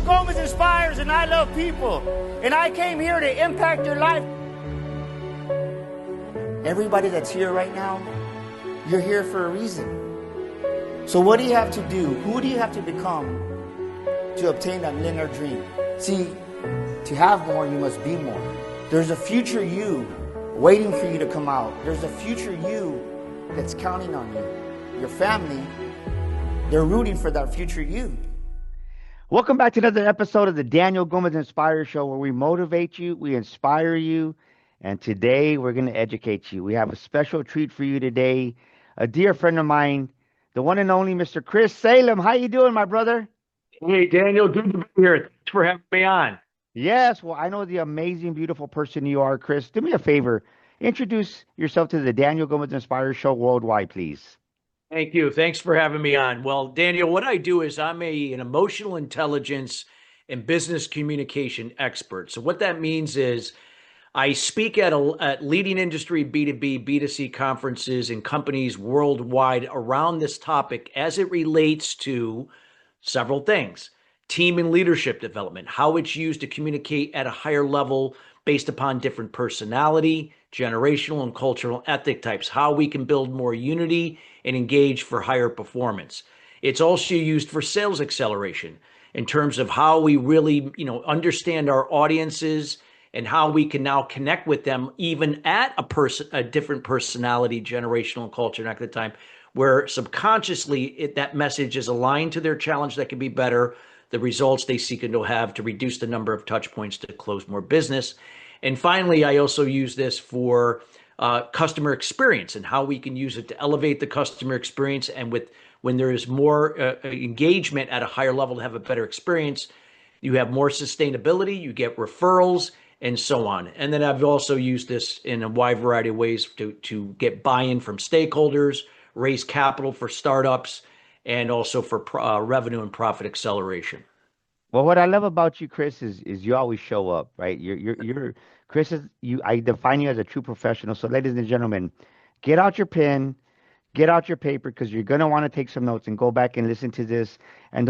Gomez inspires and I love people. And I came here to impact your life. Everybody that's here right now, you're here for a reason. So what do you have to do? Who do you have to become to obtain that millionaire dream? See, to have more, you must be more. There's a future you waiting for you to come out. There's a future you that's counting on you. Your family, they're rooting for that future you. Welcome back to another episode of the Daniel Gomez Inspire Show, where we motivate you, we inspire you, and today we're going to educate you. We have a special treat for you today. A dear friend of mine, the one and only Mr. Chris Salem. How you doing, my brother? Hey, Daniel, good to be here. Thanks for having me on. Yes, well, I know the amazing, beautiful person you are, Chris. Do me a favor. Introduce yourself to the Daniel Gomez Inspire Show worldwide, please. Thank you. Thanks for having me on. Well, Daniel, what I do is I'm an emotional intelligence and business communication expert. So what that means is I speak at leading industry B2B, B2C conferences and companies worldwide around this topic as it relates to several things. Team and leadership development, how it's used to communicate at a higher level based upon different personality, generational and cultural ethic types, how we can build more unity and engage for higher performance. It's also used for sales acceleration in terms of how we really, understand our audiences and how we can now connect with them even at a different personality, generational and culture at the time, where subconsciously that message is aligned to their challenge that can be better, the results they seek and to have to reduce the number of touch points to close more business. And finally, I also use this for customer experience and how we can use it to elevate the customer experience. And when there is more engagement at a higher level to have a better experience, you have more sustainability, you get referrals, and so on. And then I've also used this in a wide variety of ways to get buy-in from stakeholders, raise capital for startups, and also for revenue and profit acceleration. Well, what I love about you, Chris, is you always show up, right? Chris is you. I define you as a true professional. So, ladies and gentlemen, get out your pen, get out your paper, because you're gonna want to take some notes and go back and listen to this. And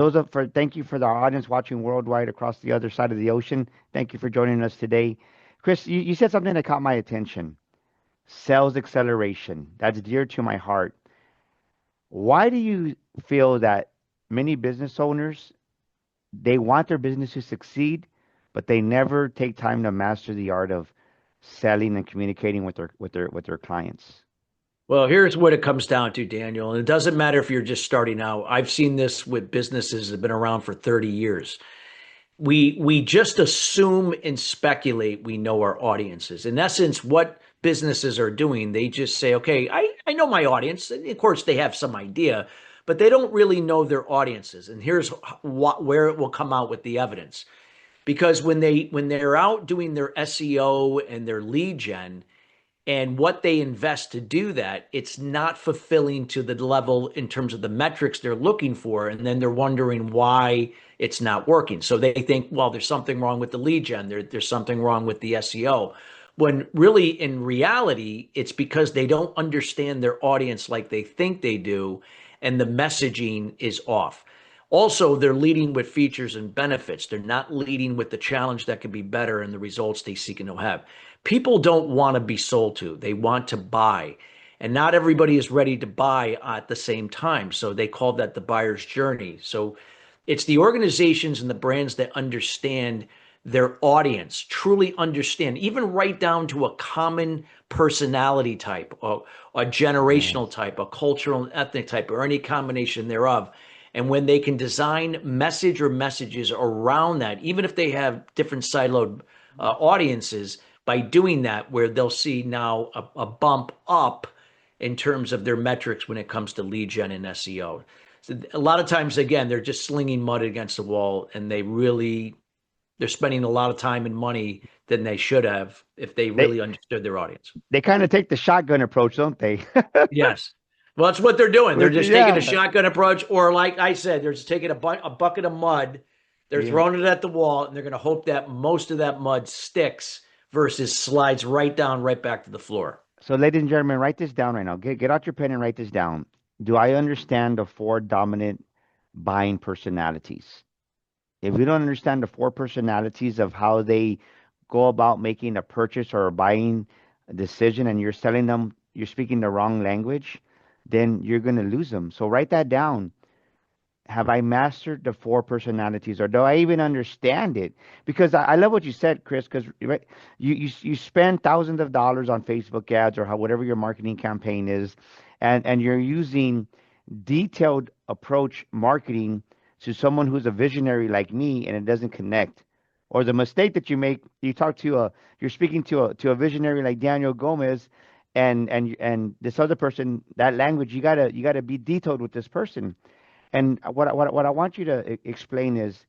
thank you for the audience watching worldwide across the other side of the ocean. Thank you for joining us today, Chris. You said something that caught my attention. Sales acceleration. That's dear to my heart. Why do you feel that many business owners, they want their business to succeed, but they never take time to master the art of selling and communicating with their clients? Well, here's what it comes down to, Daniel. And it doesn't matter if you're just starting out. I've seen this with businesses that have been around for 30 years. We just assume and speculate we know our audiences. In essence, what businesses are doing, they just say, okay, I know my audience. And of course, they have some idea, but they don't really know their audiences. And here's where it will come out with the evidence. Because when they're out doing their SEO and their lead gen and what they invest to do that, it's not fulfilling to the level in terms of the metrics they're looking for. And then they're wondering why it's not working. So they think, well, there's something wrong with the lead gen. There's something wrong with the SEO. When really, in reality, it's because they don't understand their audience like they think they do, and the messaging is off. Also, they're leading with features and benefits. They're not leading with the challenge that could be better and the results they seek and to have. People don't want to be sold to. They want to buy. And not everybody is ready to buy at the same time. So they call that the buyer's journey. So it's the organizations and the brands that understand their audience, truly understand, even right down to a common personality type, or a generational type, a cultural and ethnic type, or any combination thereof. And when they can design message or messages around that, even if they have different siloed audiences, by doing that, where they'll see now a bump up in terms of their metrics when it comes to lead gen and SEO. So a lot of times, again, they're just slinging mud against the wall, and they're spending a lot of time and money than they should have if they really understood their audience. They kind of take the shotgun approach, don't they? Yes. Well, that's what they're doing. They're just taking a shotgun approach, or like I said, they're just taking a bucket of mud, they're throwing it at the wall, and they're going to hope that most of that mud sticks versus slides right down, right back to the floor. So, ladies and gentlemen, write this down right now. Get out your pen and write this down. Do I understand the four dominant buying personalities? if you don't understand the four personalities of how they go about making a purchase or buying a decision, and you're selling them, you're speaking the wrong language, then you're going to lose them. So write that down. Have I mastered the four personalities, or do I even understand it? Because I love what you said, Chris. Because right, you spend thousands of dollars on Facebook ads or how whatever your marketing campaign is, and you're using detailed approach marketing to someone who's a visionary like me, and it doesn't connect. Or the mistake that you make, you're speaking to a visionary like Daniel Gomez, and this other person, that language, you gotta be detailed with this person. And what I want you to explain is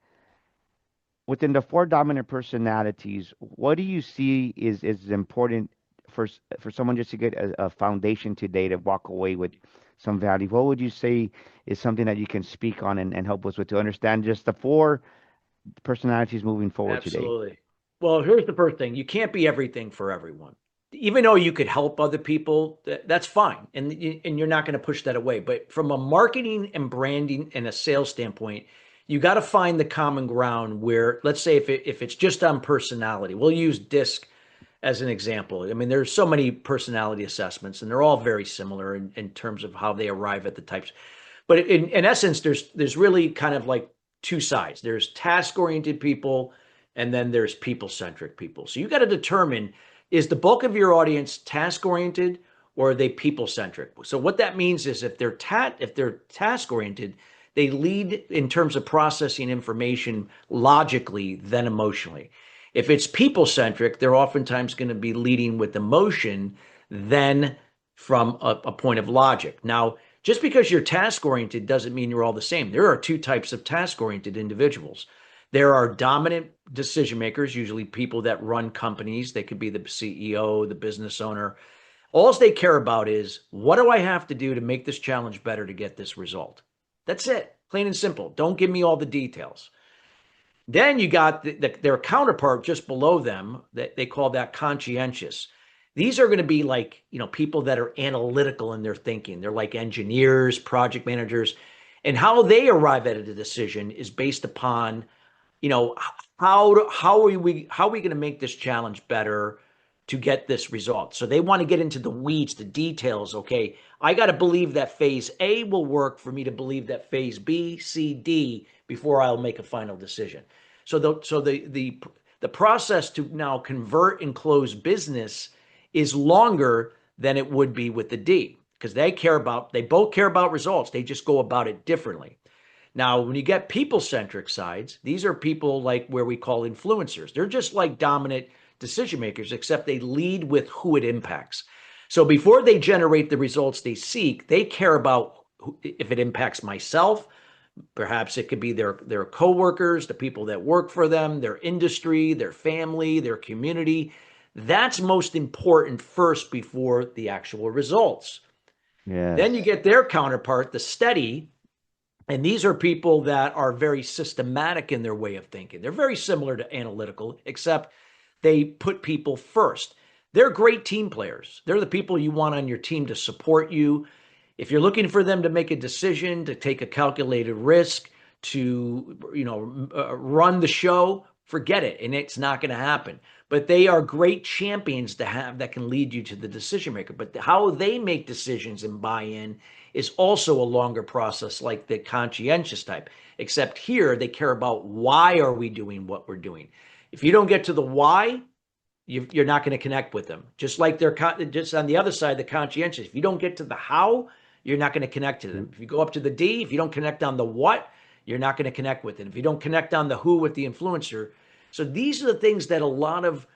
within the four dominant personalities, what do you see is important for someone just to get a foundation today to walk away with some value? What would you say is something that you can speak on and help us with to understand just the four personalities moving forward today? Absolutely. Well, here's the first thing. You can't be everything for everyone. Even though you could help other people, that's fine. And you're not going to push that away. But from a marketing and branding and a sales standpoint, you got to find the common ground where, let's say if it's just on personality, we'll use DISC as an example. I mean, there's so many personality assessments and they're all very similar in terms of how they arrive at the types. But in essence, there's really kind of like two sides. There's task oriented people, and then there's people centric people. So you got to determine, is the bulk of your audience task oriented or are they people centric? So what that means is if they're task oriented, they lead in terms of processing information logically then emotionally. If it's people centric, they're oftentimes going to be leading with emotion then from a point of logic. Now, just because you're task oriented doesn't mean you're all the same. There are two types of task oriented individuals. There are dominant decision makers, usually people that run companies. They could be the CEO, the business owner. All they care about is, what do I have to do to make this challenge better to get this result? That's it, plain and simple. Don't give me all the details. Then you got their counterpart just below them that they call that conscientious. These are going to be like, people that are analytical in their thinking. They're like engineers, project managers, and how they arrive at a decision is based upon, you know, how are we going to make this challenge better to get this result? So they want to get into the weeds, the details. Okay, I got to believe that phase A will work for me to believe that phase B, C, D before I'll make a final decision. So the process to now convert and close business is longer than it would be with the D, because they both care about results. They just go about it differently. Now, when you get people centric sides, these are people like where we call influencers. They're just like dominant decision makers, except they lead with who it impacts. So before they generate the results they seek, they care about if it impacts myself. Perhaps it could be their coworkers, the people that work for them, their industry, their family, their community. That's most important first before the actual results. Then you Yes. get their counterpart, the steady, and these are people that are very systematic in their way of thinking. They're very similar to analytical, except they put people first. They're great team players. They're the people you want on your team to support you. If you're looking for them to make a decision, to take a calculated risk, to run the show, forget it, and it's not going to happen. But they are great champions to have that can lead you to the decision maker. But how they make decisions and buy in is also a longer process, like the conscientious type. Except here, they care about why are we doing what we're doing. If you don't get to the why, you're not going to connect with them. Just like they're just on the other side, the conscientious. If you don't get to the how, you're not going to connect to them. If you go up to the D, if you don't connect on the what, you're not going to connect with it. If you don't connect on the who with the influencer. So these are the things that a lot of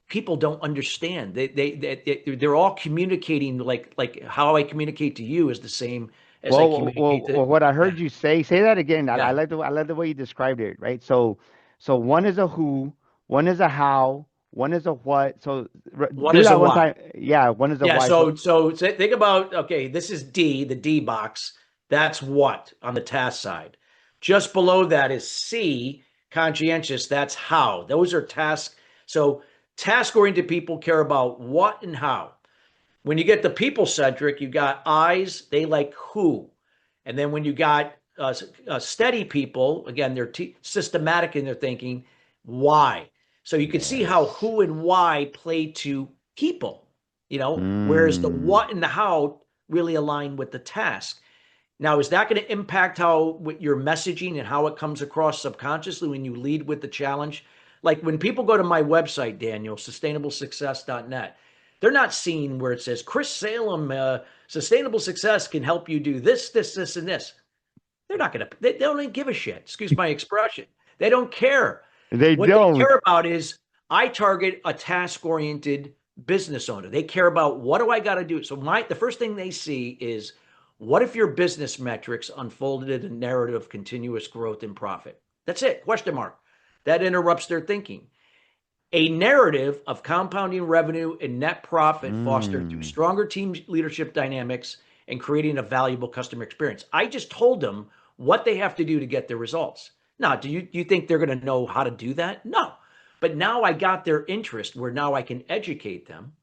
people don't understand. They're all communicating like how I communicate to you is the same as I communicate to. What I Yeah, heard you say that again. I yeah. like the way you described it, right? So one is a who, one is a how, one is a what. So One do is a that one why. time. Yeah, one is a Yeah, why. So so think about, okay, this is D, the D box. That's what on the task side. Just below that is C, conscientious. That's how. Those are tasks. So task oriented people care about what and how. When you get the people centric, you got I's, they like who. And then when you got steady people, again, they're systematic in their thinking. Why? So you can see how Yes. who and why play to people, whereas the Mm. what and the how really align with the task. Now, is that going to impact how your messaging and how it comes across subconsciously when you lead with the challenge? Like when people go to my website, Daniel, sustainablesuccess.net, they're not seeing where it says Chris Salem, sustainable success can help you do this, this, this, and this. They're not going to, they don't even give a shit. Excuse my expression. They don't care. They What they don't. care about is I target a task oriented business owner. They care about what do I got to do? So the first thing they see is what if your business metrics unfolded in a narrative of continuous growth and profit? That's it. Question mark. That interrupts their thinking. A narrative of compounding revenue and net profit fostered through Mm. stronger team leadership dynamics and creating a valuable customer experience. I just told them what they have to do to get their results. Now, do you think they're going to know how to do that? No. But now I got their interest where now I can educate them,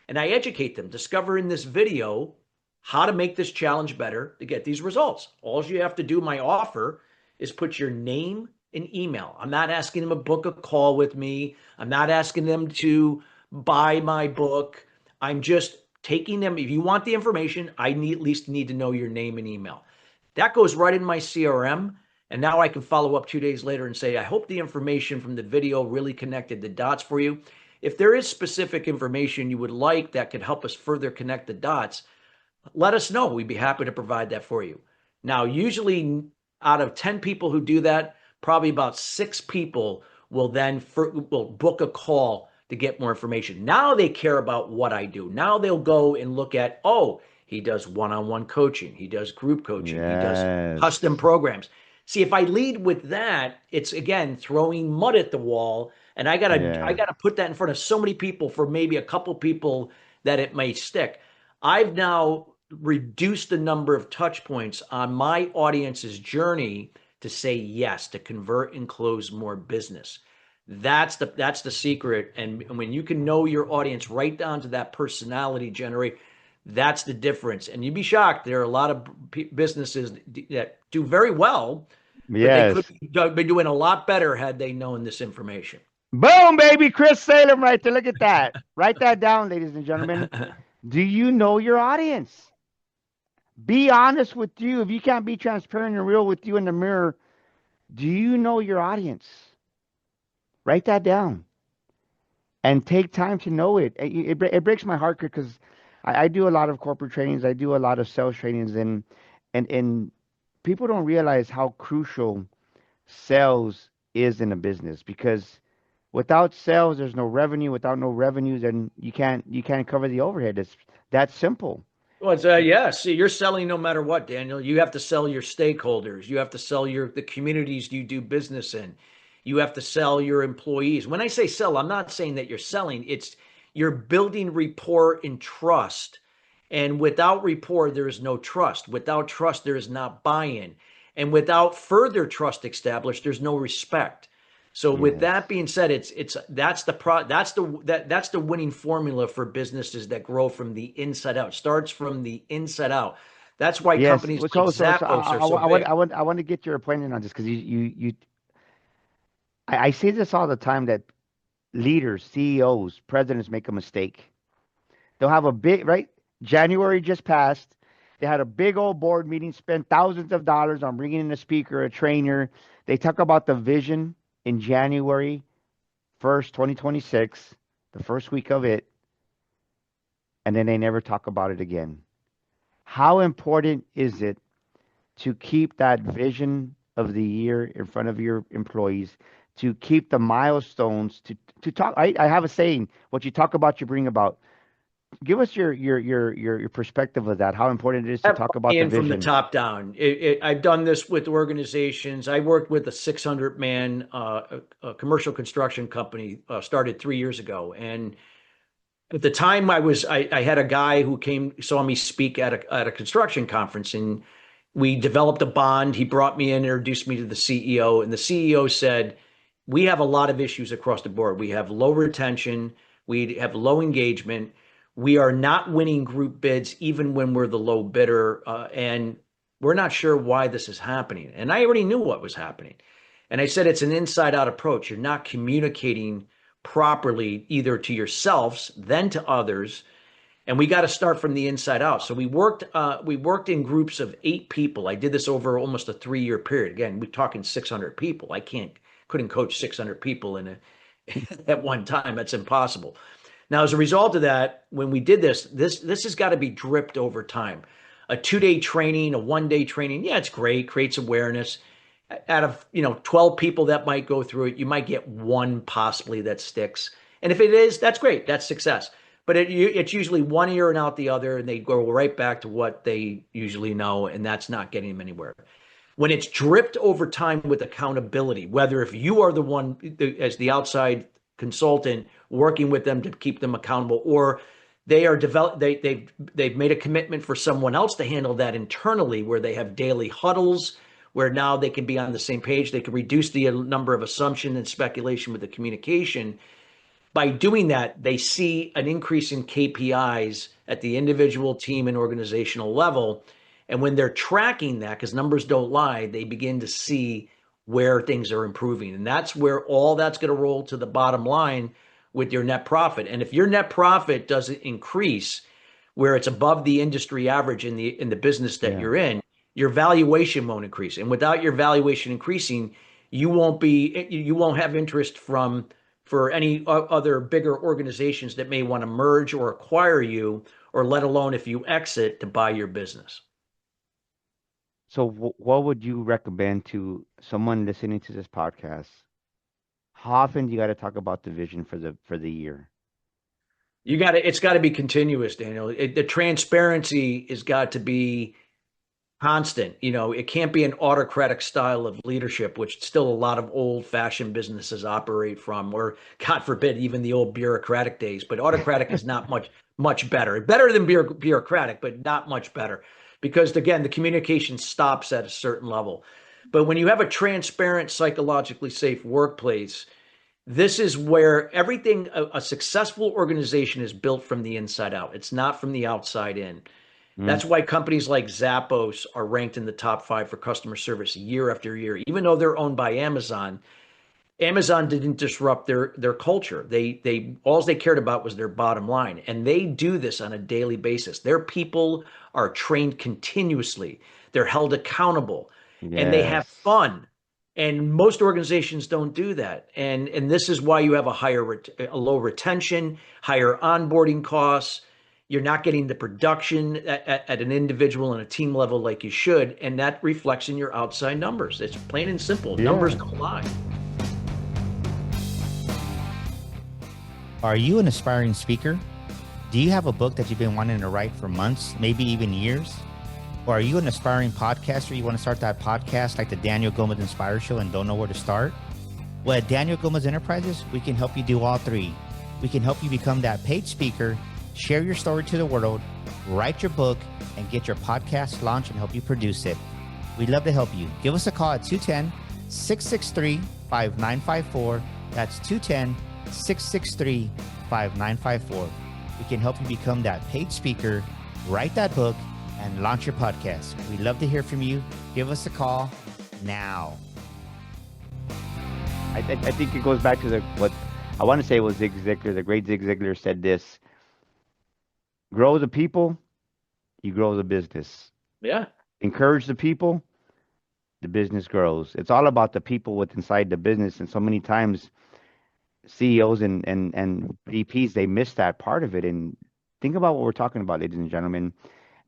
and I educate them, discover in this video how to make this challenge better to get these results. All you have to do, my offer, is put your name and email. I'm not asking them to book a call with me. I'm not asking them to buy my book. I'm just taking them. If you want the information, I need at least need to know your name and email. That goes right in my CRM. And now I can follow up 2 days later and say, I hope the information from the video really connected the dots for you. If there is specific information you would like that could help us further connect the dots, let us know. We'd be happy to provide that for you. Now, usually out of 10 people who do that, probably about 6 people will then will book a call to get more information. Now they care about what I do. Now they'll go and look at, oh, he does one-on-one coaching. He does group coaching. He does custom Yes. programs. See, if I lead with that, it's again throwing mud at the wall. And I Yes. gotta put that in front of so many people for maybe a couple people that it may stick. I've now reduced the number of touch points on my audience's journey to say yes, to convert and close more business. That's the secret. And when you can know your audience right down to that personality generate, that's the difference. And you'd be shocked. There are a lot of businesses that do very well, but they could Yes. be doing a lot better had they known this information. Boom, baby. Chris Salem right there. Look at that. Write that down, ladies and gentlemen. Do you know your audience? Be honest with you. If you can't be transparent and real with you in the mirror, do you know your audience? Write that down and take time to know it. It breaks my heart because I do a lot of corporate trainings. I do a lot of sales trainings, and people don't realize how crucial sales is in a business because without sales, there's no revenue. Without no revenue, then you can't cover the overhead. It's that simple. Well, it's, yeah. See, you're selling no matter what, Daniel. You have to sell your stakeholders. You have to sell the communities you do business in. You have to sell your employees. When I say sell, I'm not saying that you're selling. It's you're building rapport and trust. And without rapport, there is no trust. Without trust, there is not buy-in. And without further trust established, there's no respect. So with Yes. that being said, that's the winning formula for businesses that grow from the inside out. Starts from the inside out. That's why Yes. companies Well, like so Zappos are so big. I want to get your opinion on this because I say this all the time that leaders, CEOs, presidents make a mistake. They'll have a big, right? January just passed. They had a big old board meeting, spent thousands of dollars on bringing in a speaker, a trainer. They talk about the vision in January 1st, 2026, the first week of it, and then they never talk about it again. How important is it to keep that vision of the year in front of your employees, to keep the milestones, to talk? I have a saying: what you talk about, you bring about. Give us your perspective of that. How important it is to Have talk about the in from the vision. top down. I've done this with organizations. I worked with a 600-man commercial construction company started 3 years ago, and at the time I had a guy who saw me speak at a construction conference, and we developed a bond. He brought me in, introduced me to the CEO, and the CEO said, we have a lot of issues across the board. We have low retention, we have low engagement, we are not winning group bids even when we're the low bidder, and We're not sure why this is happening. And I already knew what was happening. And I said, it's an inside out approach. You're not communicating properly either to yourselves, then to others. And we got to start from the inside out. So we worked in groups of 8 people. I did this over almost a 3-year period. Again, we're talking 600 people. I couldn't coach 600 people at one time. That's impossible. Now, as a result of that, when we did this has got to be dripped over time. A 2-day training, a 1-day training, yeah, it's great, creates awareness. Out of 12 people that might go through it, you might get one possibly that sticks. And if it is, that's great, that's success. But it's usually one ear and out the other, and they go right back to what they usually know, and that's not getting them anywhere. When it's dripped over time with accountability, whether if you are the one as the outside consultant working with them to keep them accountable, or they are they've made a commitment for someone else to handle that internally, where they have daily huddles, where now they can be on the same page, they can reduce the number of assumption and speculation with the communication. By doing that, they see an increase in KPIs at the individual, team, and organizational level. And when they're tracking that, because numbers don't lie, they begin to see where things are improving. And that's where all that's going to roll to the bottom line with your net profit. And if your net profit doesn't increase, where it's above the industry average in the business that you're in, your valuation won't increase. And without your valuation increasing, you won't have interest for any other bigger organizations that may want to merge or acquire you, or let alone if you exit to buy your business. So what would you recommend to someone listening to this podcast? How often do you got to talk about the vision for the year? It's got to be continuous, Daniel. The transparency has got to be constant. It can't be an autocratic style of leadership, which still a lot of old fashioned businesses operate from, or God forbid, even the old bureaucratic days. But autocratic is not much better than bureaucratic, but not much better, because again, the communication stops at a certain level. But when you have a transparent, psychologically safe workplace, this is where everything, a successful organization is built from the inside out. It's not from the outside in. That's why companies like Zappos are ranked in the top 5 for customer service year after year. Even though they're owned by Amazon, Amazon didn't disrupt their culture. They all they cared about was their bottom line, and they do this on a daily basis. Their people are trained continuously. They're held accountable, and they have Yes. fun. And most organizations don't do that. And this is why you have a low retention, higher onboarding costs. You're not getting the production at an individual and a team level like you should, and that reflects in your outside numbers. It's plain and simple. Numbers Yeah. don't lie. Are you an aspiring speaker? Do you have a book that you've been wanting to write for months, maybe even years? Or are you an aspiring podcaster? You want to start that podcast like the Daniel Gomez Inspire Show and don't know where to start? Well, at Daniel Gomez Enterprises, we can help you do all three. We can help you become that paid speaker, share your story to the world, write your book, and get your podcast launched and help you produce it. We'd love to help you. Give us a call at 210-663-5954. That's 210-663-5954. We can help you become that paid speaker, write that book, and launch your podcast. We'd love to hear from you. Give us a call now. I think it goes back to what I want to say was Zig Ziglar. The great Zig Ziglar said this: grow the people, you grow the business. Yeah. Encourage the people, the business grows. It's all about the people with inside the business. And so many times CEOs and VPs, they miss that part of it. And think about what we're talking about, ladies and gentlemen.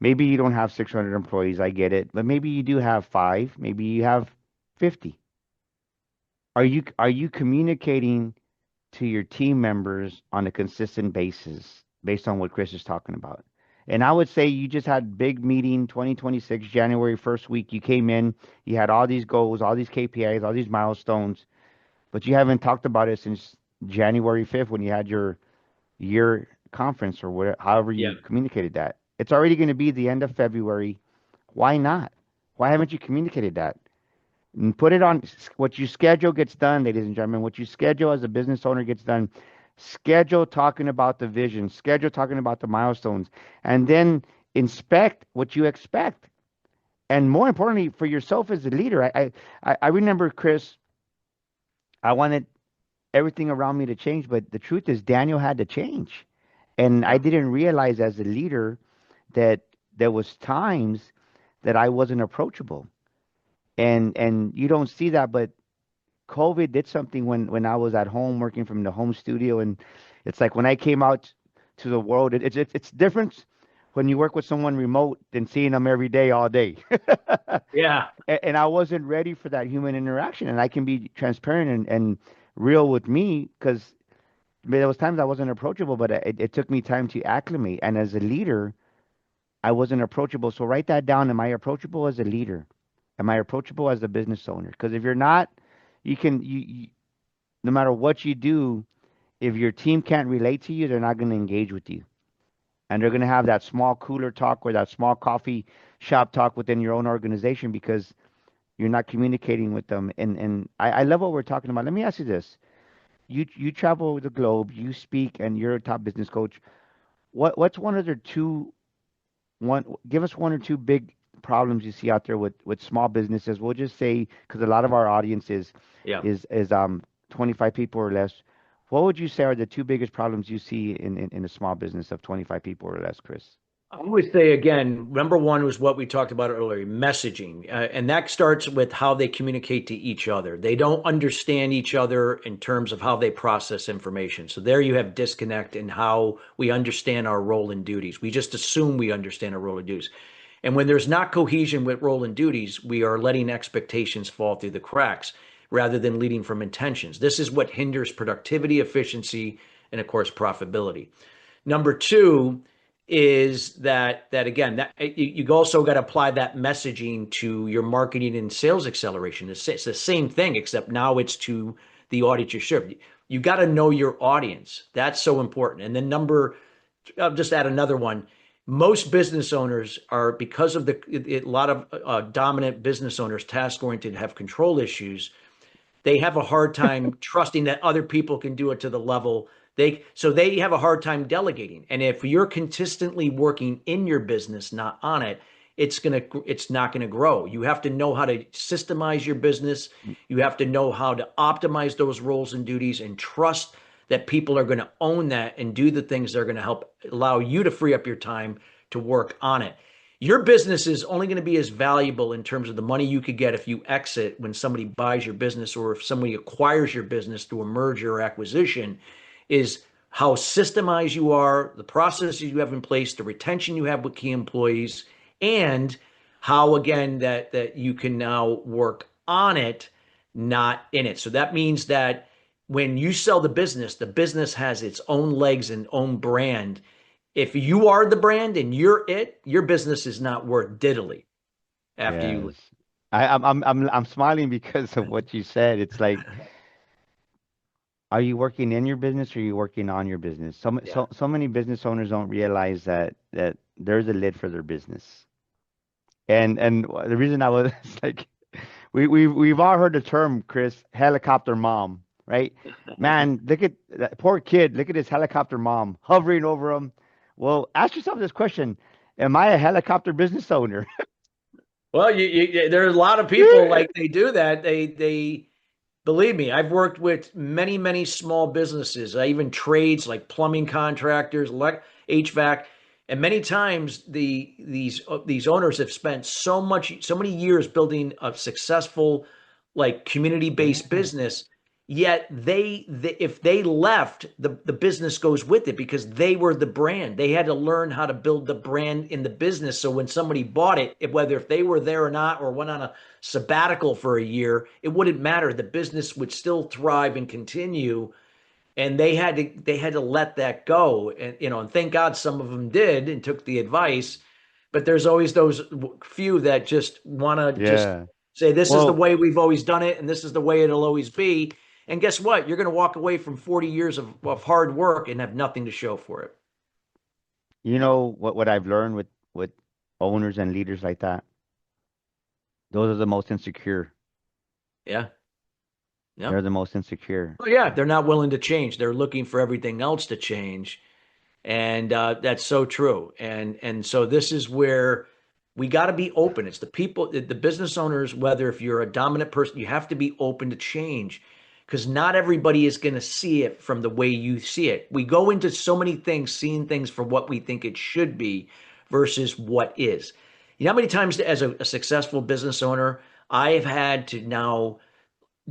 Maybe you don't have 600 employees, I get it, but maybe you do have 5, maybe you have 50. Are you communicating to your team members on a consistent basis based on what Chris is talking about? And I would say you just had big meeting 2026, January 1st week. You came in, you had all these goals, all these KPIs, all these milestones, but you haven't talked about it since January 5th when you had your year conference or whatever, however Yeah. you communicated that. It's already going to be the end of February. Why not? Why haven't you communicated that? And put it on what you schedule gets done, ladies and gentlemen. What you schedule as a business owner gets done. Schedule talking about the vision, schedule talking about the milestones, and then inspect what you expect. And more importantly, for yourself as a leader, I remember, Chris, I wanted everything around me to change, but the truth is Daniel had to change. And I Yeah. didn't realize as a leader that there was times that I wasn't approachable. And you don't see that, but COVID did something when I was at home working from the home studio, and it's like when I came out to the world, it's different when you work with someone remote than seeing them every day, all day. Yeah. And I wasn't ready for that human interaction, and I can be transparent and real with me because there was times I wasn't approachable, but it took me time to acclimate. And as a leader, I wasn't approachable. So write that down. Am I approachable as a leader? Am I approachable as a business owner? Because if you're not, you no matter what you do, if your team can't relate to you, they're not going to engage with you. And they're going to have that small cooler talk or that small coffee shop talk within your own organization because you're not communicating with them. And I love what we're talking about. Let me ask you this. You travel the globe, you speak, and you're a top business coach. What's one of the two one give us one or two big problems you see out there with small businesses? We'll just say because a lot of our audience Yeah. is 25 people or less. What would you say are the two biggest problems you see in a small business of 25 people or less, Chris? I would say again, number one was what we talked about earlier, messaging. And that starts with how they communicate to each other. They don't understand each other in terms of how they process information. So there you have disconnect in how we understand our role and duties. We just assume we understand our role and duties. And when there's not cohesion with role and duties, we are letting expectations fall through the cracks rather than leading from intentions. This is what hinders productivity, efficiency, and of course, profitability. Number two is that again that you also got to apply that messaging to your marketing and sales acceleration. It's the same thing, except now it's to the audience you serve. You got to know your audience. That's so important. And then I'll just add another one. Most business owners are, because of a lot of dominant business owners, task oriented, have control issues. They have a hard time trusting that other people can do it to the level they have a hard time delegating. And if you're consistently working in your business, not on it, it's not gonna grow. You have to know how to systemize your business. You have to know how to optimize those roles and duties and trust that people are going to own that and do the things that are going to help allow you to free up your time to work on it. Your business is only going to be as valuable in terms of the money you could get if you exit when somebody buys your business or if somebody acquires your business through a merger or acquisition, is how systemized you are, the processes you have in place, the retention you have with key employees, and how again that you can now work on it, not in it. So that means that when you sell the business has its own legs and own brand. If you are the brand and you're it, your business is not worth diddly after you leave. Yes. I'm smiling because of what you said. It's like, are you working in your business or are you working on your business? Yeah. So many business owners don't realize that there's a lid for their business. And the reason I was it's like we've all heard the term, Chris, helicopter mom, right? Man, look at that poor kid. Look at his helicopter mom hovering over him. Well, ask yourself this question: am I a helicopter business owner? Well, there are a lot of people like they do that. They believe me, I've worked with many small businesses, even trades like plumbing contractors, HVAC, and many times these owners have spent so many years building a successful like community-based Yeah. business. Yet if they left, the business goes with it because they were the brand. They had to learn how to build the brand in the business. So when somebody bought it, whether if they were there or not, or went on a sabbatical for a year, it wouldn't matter. The business would still thrive and continue. And they had to let that go. And and thank God some of them did and took the advice. But there's always those few that just want to just Yeah. say this is the Well, way we've always done it and this is the way it'll always be. And guess what? You're going to walk away from 40 years of hard work and have nothing to show for it. you know what I've learned with owners and leaders like that? Those are the most insecure. Yeah. They're Yep. the most insecure. Oh yeah, they're not willing to change. They're looking for everything else to change. And that's so true. And so this is where We got to be open. It's the people, the business owners, whether if you're a dominant person, you have to be open to change because not everybody is going to see it from the way you see it. We go into so many things, seeing things for what we think it should be versus what is. You know how many times as a successful business owner, I've had to now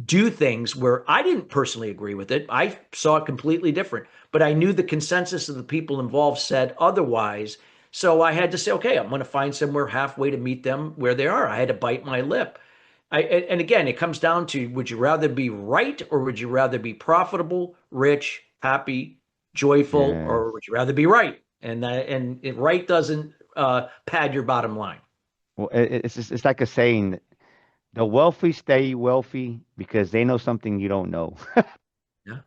do things where I didn't personally agree with it. I saw it completely different, but I knew the consensus of the people involved said otherwise. So I had to say, okay, I'm going to find somewhere halfway to meet them where they are. I had to bite my lip. And again, it comes down to, would you rather be right or would you rather be profitable, rich, happy, joyful, Yes. or would you rather be right? Right doesn't pad your bottom line. Well, it's like a saying: the wealthy stay wealthy because they know something you don't know. Yeah.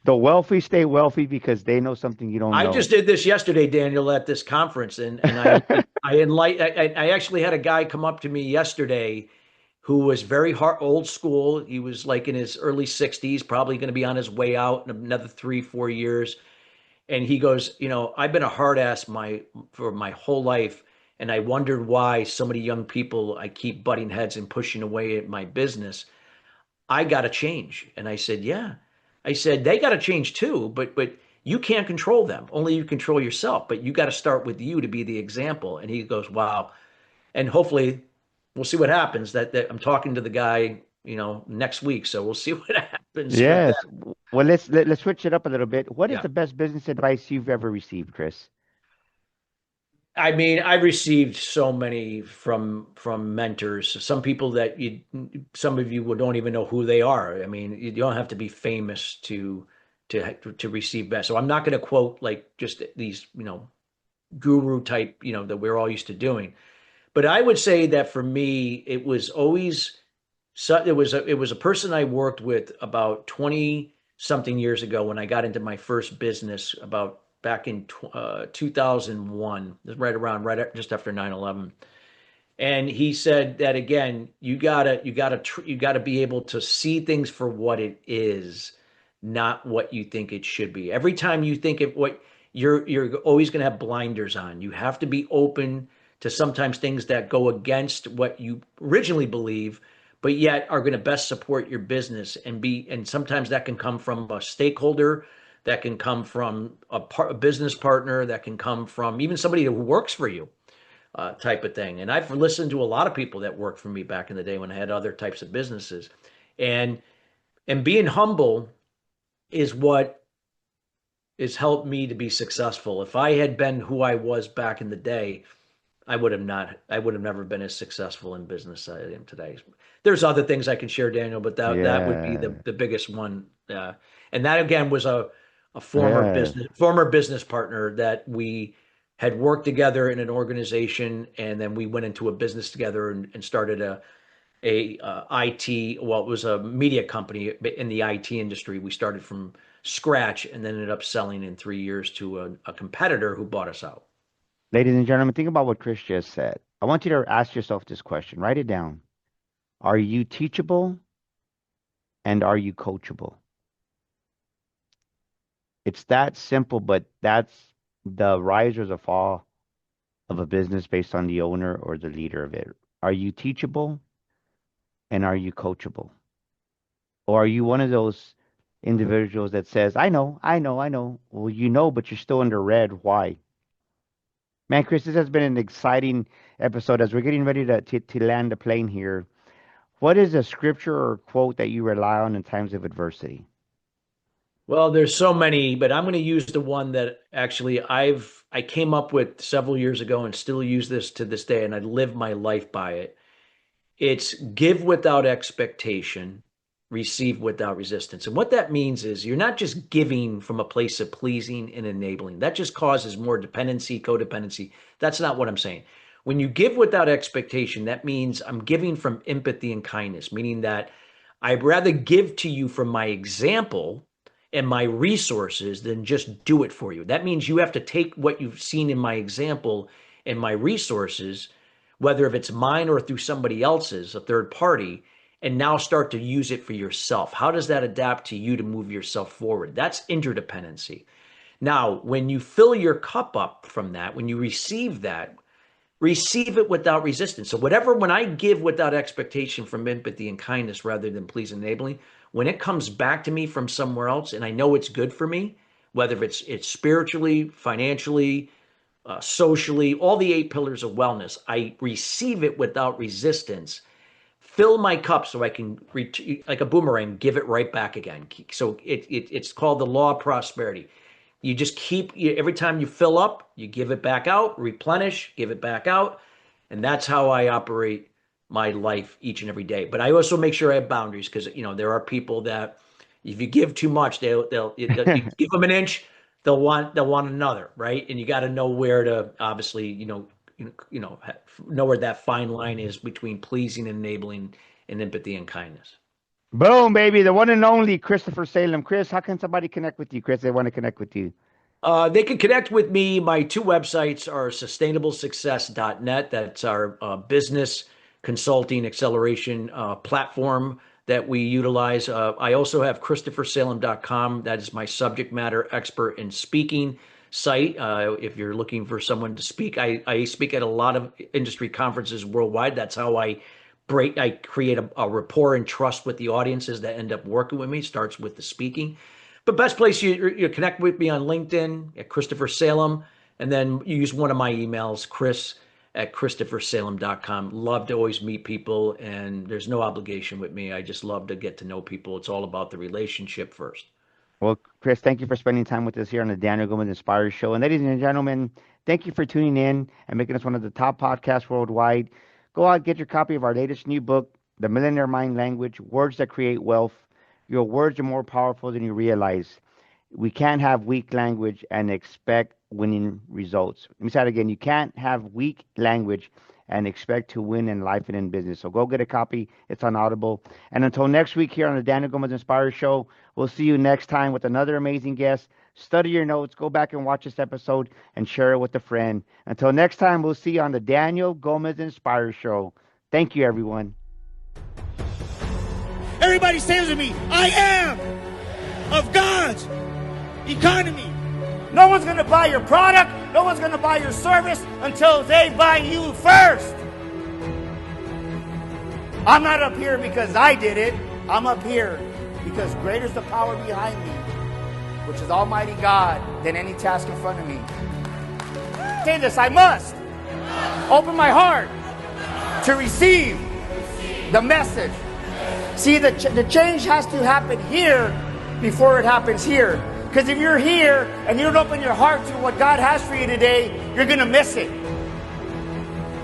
The wealthy stay wealthy because they know something you don't I know. just did this yesterday, Daniel, at this conference, and I actually had a guy come up to me yesterday who was very old school. He was like in his early 60s, probably going to be on his way out in another 3, 4 years. And he goes, I've been a hard ass for my whole life, and I wondered why so many young people I keep butting heads and pushing away at my business. I got to change. And I said, yeah. I said, they got to change too, but you can't control them. Only you control yourself, but you got to start with you to be the example. And he goes, wow. And hopefully we'll see what happens. That I'm talking to the guy, next week. So we'll see what happens with Yes. that. Well, let's switch it up a little bit. What is Yeah. the best business advice you've ever received, Chris? I mean, I've received so many from mentors. Some people that some of you don't even know who they are. I mean, you don't have to be famous to receive best. So I'm not going to quote like just these, guru type, that we're all used to doing. But I would say that for me, it was always it was a person I worked with about 20 something years ago when I got into my first business about back in 2001, just after 9/11. And he said that again, you gotta be able to see things for what it is, not what you think it should be. Every time you think of what you're always gonna have blinders on. You have to be open to sometimes things that go against what you originally believe, but yet are going to best support your business and sometimes that can come from a stakeholder, that can come from a business partner, that can come from even somebody who works for you, type of thing. And I've listened to a lot of people that worked for me back in the day when I had other types of businesses. And being humble is what has helped me to be successful. If I had been who I was back in the day, I would have never been as successful in business as I am today. There's other things I can share, Daniel, but that would be Yeah. the biggest one. And that again was a Yes. former business partner that we had worked together in an organization, and then we went into a business together and started a IT. Well, it was a media company in the IT industry. We started from scratch and then ended up selling in 3 years to a competitor who bought us out. Ladies and gentlemen, think about what Chris just said. I want you to ask yourself this question. Write it down. Are you teachable and are you coachable? It's that simple, but that's the rise or the fall of a business based on the owner or the leader of it. Are you teachable and are you coachable? Or are you one of those individuals that says, I know, I know, I know. Well, you know, but you're still in the red. Why? Man, Chris, this has been an exciting episode as we're getting ready to land the plane here. What is a scripture or quote that you rely on in times of adversity? Well, there's so many, but I'm going to use the one that actually I came up with several years ago and still use this to this day, and I live my life by it. It's give without expectation, receive without resistance. And what that means is you're not just giving from a place of pleasing and enabling. That just causes more dependency, codependency. That's not what I'm saying. When you give without expectation, that means I'm giving from empathy and kindness, meaning that I'd rather give to you from my example and my resources than just do it for you. That means you have to take what you've seen in my example and my resources, whether if it's mine or through somebody else's, a third party, and now start to use it for yourself. How does that adapt to you to move yourself forward? That's interdependency. Now, when you fill your cup up from that, when you receive that, receive it without resistance. So when I give without expectation from empathy and kindness rather than please enabling, when it comes back to me from somewhere else and I know it's good for me, whether it's spiritually, financially, socially, all the 8 pillars of wellness, I receive it without resistance. Fill my cup so I can, like a boomerang, give it right back again. So it's called the law of prosperity. You just every time you fill up, you give it back out, replenish, give it back out. And that's how I operate my life each and every day. But I also make sure I have boundaries because, there are people that if you give too much, they'll you give them an inch, they'll want another, right? And you got to know where to obviously, know where that fine line is between pleasing and enabling and empathy and kindness. Boom, baby. The one and only Christopher Salem. Chris, how can somebody connect with you, Chris? They want to connect with you. They can connect with me. My 2 websites are sustainablesuccess.net. That's our business consulting acceleration platform that we utilize. I also have ChristopherSalem.com. That is my subject matter expert in speaking site. If you're looking for someone to speak, I speak at a lot of industry conferences worldwide. That's how I create a rapport and trust with the audiences that end up working with me. It starts with the speaking. But best place you connect with me on LinkedIn at Christopher Salem, and then you use one of my emails, chris@ChristopherSalem.com. Love to always meet people, and there's no obligation with me. I just love to get to know people. It's all about the relationship first. Well, Chris, thank you for spending time with us here on the Daniel Gomez Inspire Show. And ladies and gentlemen, thank you for tuning in and making us one of the top podcasts worldwide. Go out, get your copy of our latest new book, The Millionaire Mind Language, Words That Create Wealth. Your words are more powerful than you realize. We can't have weak language and expect winning results. Let me say it again. You can't have weak language and expect to win in life and in business. So go get a copy. It's on Audible. And until next week here on the Daniel Gomez Inspire Show, we'll see you next time with another amazing guest. Study your notes. Go back and watch this episode and share it with a friend. Until next time, we'll see you on the Daniel Gomez Inspire Show. Thank you, everyone. Everybody says with me, I am of God's economy. No one's going to buy your product. No one's going to buy your service until they buy you first. I'm not up here because I did it. I'm up here because greater is the power behind me, which is Almighty God, than any task in front of me. Say this, I must open my heart to receive the message. See, the change has to happen here before it happens here. Because if you're here and you don't open your heart to what God has for you today, you're going to miss it.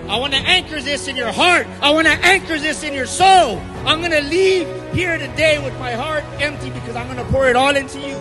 I want to anchor this in your heart. I want to anchor this in your soul. I'm going to leave here today with my heart empty because I'm going to pour it all into you.